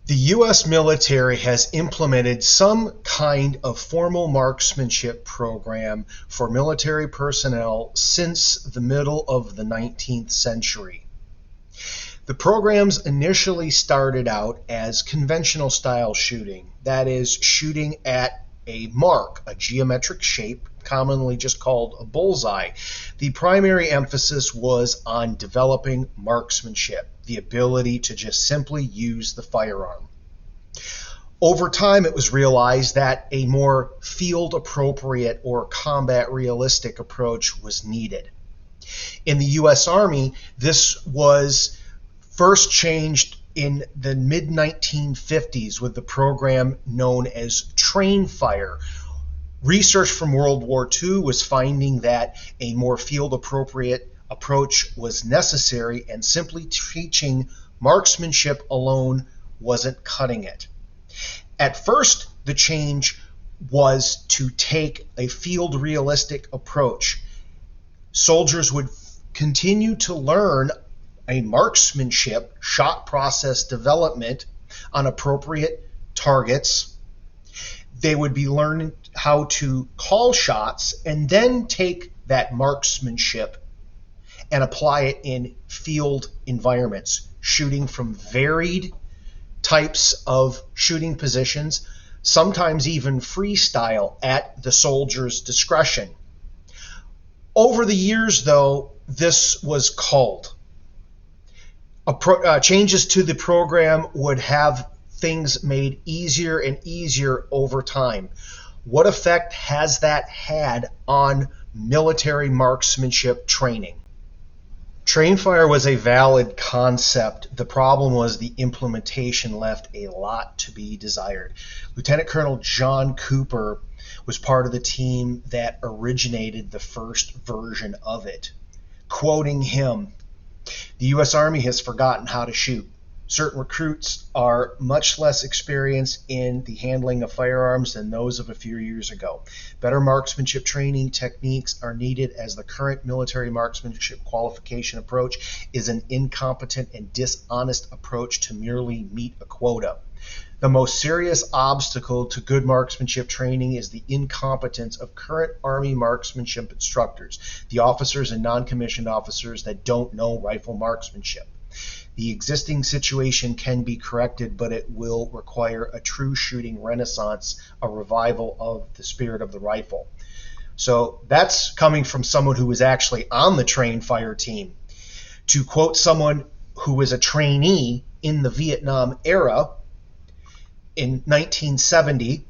The U.S. military has implemented some kind of formal marksmanship program for military personnel since the middle of the 19th century. The programs initially started out as conventional style shooting, that is, shooting at a mark, a geometric shape, commonly just called a bullseye. The primary emphasis was on developing marksmanship, the ability to just simply use the firearm. Over time, it was realized that a more field-appropriate or combat-realistic approach was needed. In the U.S. Army, this was first changed in the mid-1950s with the program known as train fire. Research from World War II was finding that a more field-appropriate approach was necessary, and simply teaching marksmanship alone wasn't cutting it. At first, the change was to take a field-realistic approach. Soldiers would continue to learn a marksmanship shot process development on appropriate targets. They would be learning how to call shots and then take that marksmanship and apply it in field environments, shooting from varied types of shooting positions, sometimes even freestyle at the soldier's discretion. Over the years, though, this was culled. Changes to the program would have things made easier and easier over time. What effect has that had on military marksmanship training? Train fire was a valid concept. The problem was the implementation left a lot to be desired. Lieutenant Colonel John Cooper was part of the team that originated the first version of it. Quoting him, "The U.S. Army has forgotten how to shoot. Certain recruits are much less experienced in the handling of firearms than those of a few years ago. Better marksmanship training techniques are needed, as the current military marksmanship qualification approach is an incompetent and dishonest approach to merely meet a quota. The most serious obstacle to good marksmanship training is the incompetence of current Army marksmanship instructors, the officers and non-commissioned officers that don't know rifle marksmanship. The existing situation can be corrected, but it will require a true shooting renaissance, a revival of the spirit of the rifle." So that's coming from someone who was actually on the train fire team. To quote someone who was a trainee in the Vietnam era in 1970,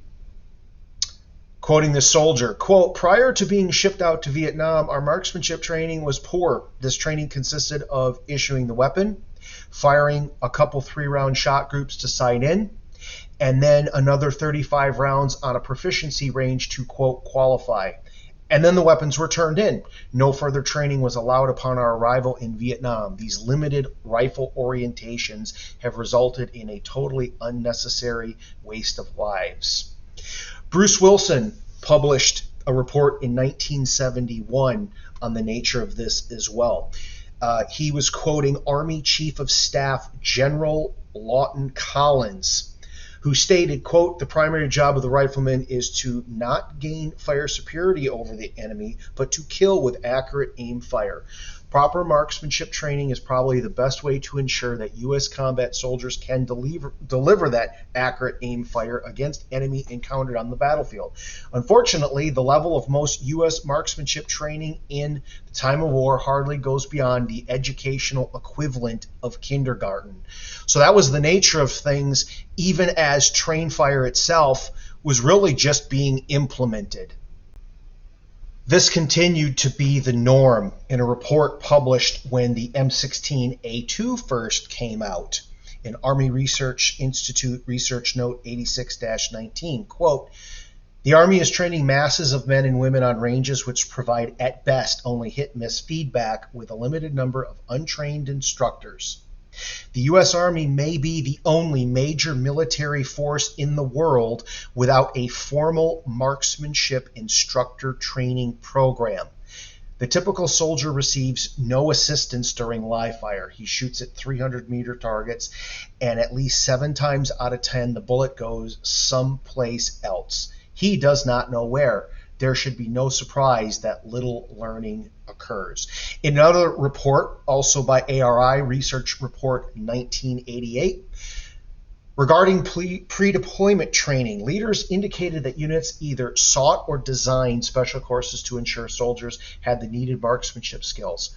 quoting the soldier, quote, "Prior to being shipped out to Vietnam, our marksmanship training was poor. This training consisted of issuing the weapon, firing a couple 3-round shot groups to sight in, and then another 35 rounds on a proficiency range to, quote, qualify. And then the weapons were turned in. No further training was allowed upon our arrival in Vietnam. These limited rifle orientations have resulted in a totally unnecessary waste of lives." Bruce Wilson published a report in 1971 on the nature of this as well. He was quoting Army Chief of Staff General Lawton Collins, who stated, quote, "The primary job of the rifleman is to not gain fire superiority over the enemy, but to kill with accurate aim fire. Proper marksmanship training is probably the best way to ensure that U.S. combat soldiers can deliver that accurate aim fire against enemy encountered on the battlefield. Unfortunately, the level of most U.S. marksmanship training in the time of war hardly goes beyond the educational equivalent of kindergarten." So that was the nature of things, even as train fire itself was really just being implemented. This continued to be the norm in a report published when the M16A2 first came out in Army Research Institute Research Note 86-19. Quote, "The Army is training masses of men and women on ranges which provide at best only hit-miss feedback with a limited number of untrained instructors. The U.S. Army may be the only major military force in the world without a formal marksmanship instructor training program. The typical soldier receives no assistance during live fire. He shoots at 300-meter targets, and at least 7 times out of 10, the bullet goes someplace else. He does not know where. There should be no surprise that little learning occurs. In another report, also by ARI, Research Report 1988, regarding pre-deployment training, leaders indicated that units either sought or designed special courses to ensure soldiers had the needed marksmanship skills.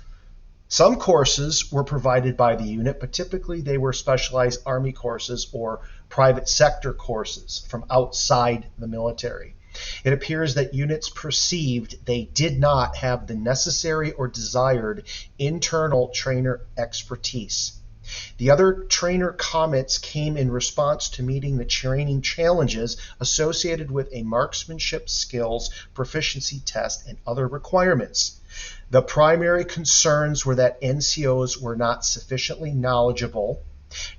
Some courses were provided by the unit, but typically they were specialized Army courses or private sector courses from outside the military. It appears that units perceived they did not have the necessary or desired internal trainer expertise. The other trainer comments came in response to meeting the training challenges associated with a marksmanship skills proficiency test and other requirements. The primary concerns were that NCOs were not sufficiently knowledgeable,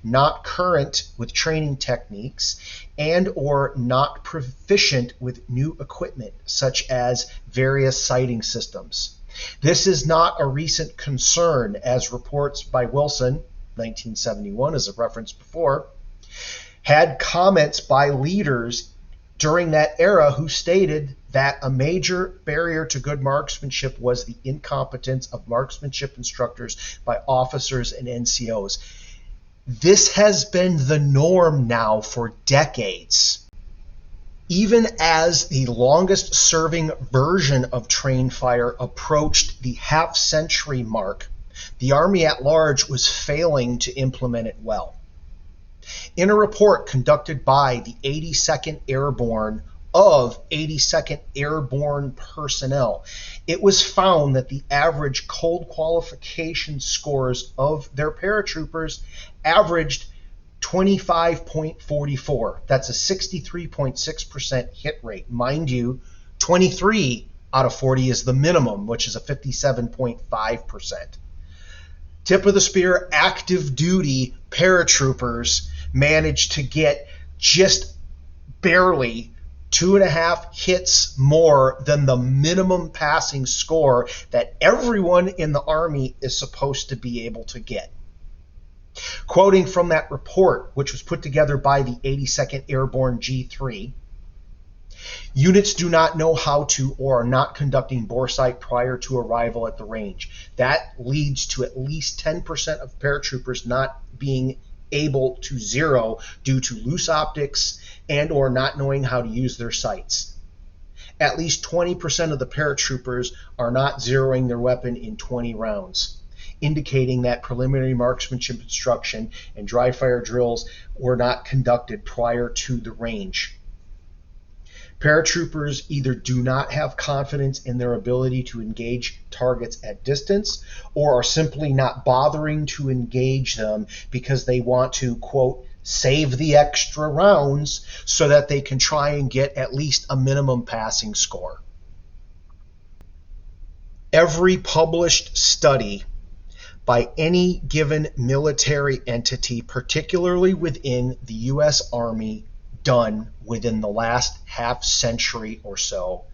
not current with training techniques, and or not proficient with new equipment such as various sighting systems. This is not a recent concern, as reports by Wilson, 1971 as a reference before, had comments by leaders during that era who stated that a major barrier to good marksmanship was the incompetence of marksmanship instructors by officers and NCOs. This has been the norm now for decades. Even as the longest serving version of train fire approached the half-century mark, the Army at large was failing to implement it well. In a report conducted by the 82nd Airborne of 82nd Airborne personnel, it was found that the average cold qualification scores of their paratroopers averaged 25.44. That's a 63.6% hit rate. Mind you, 23 out of 40 is the minimum, which is a 57.5%. Tip of the spear, active duty paratroopers managed to get just barely 2.5 hits more than the minimum passing score that everyone in the Army is supposed to be able to get. Quoting from that report, which was put together by the 82nd Airborne G3, units do not know how to or are not conducting bore sight prior to arrival at the range. That leads to at least 10% of paratroopers not being able to zero due to loose optics and or not knowing how to use their sights. At least 20% of the paratroopers are not zeroing their weapon in 20 rounds, indicating that preliminary marksmanship instruction and dry fire drills were not conducted prior to the range. Paratroopers either do not have confidence in their ability to engage targets at distance or are simply not bothering to engage them because they want to, quote, save the extra rounds so that they can try and get at least a minimum passing score. Every published study by any given military entity, particularly within the U.S. Army, done within the last half century or so,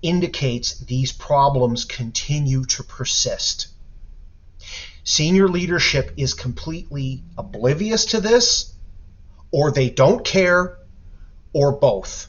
indicates these problems continue to persist. Senior leadership is completely oblivious to this, or they don't care, or both.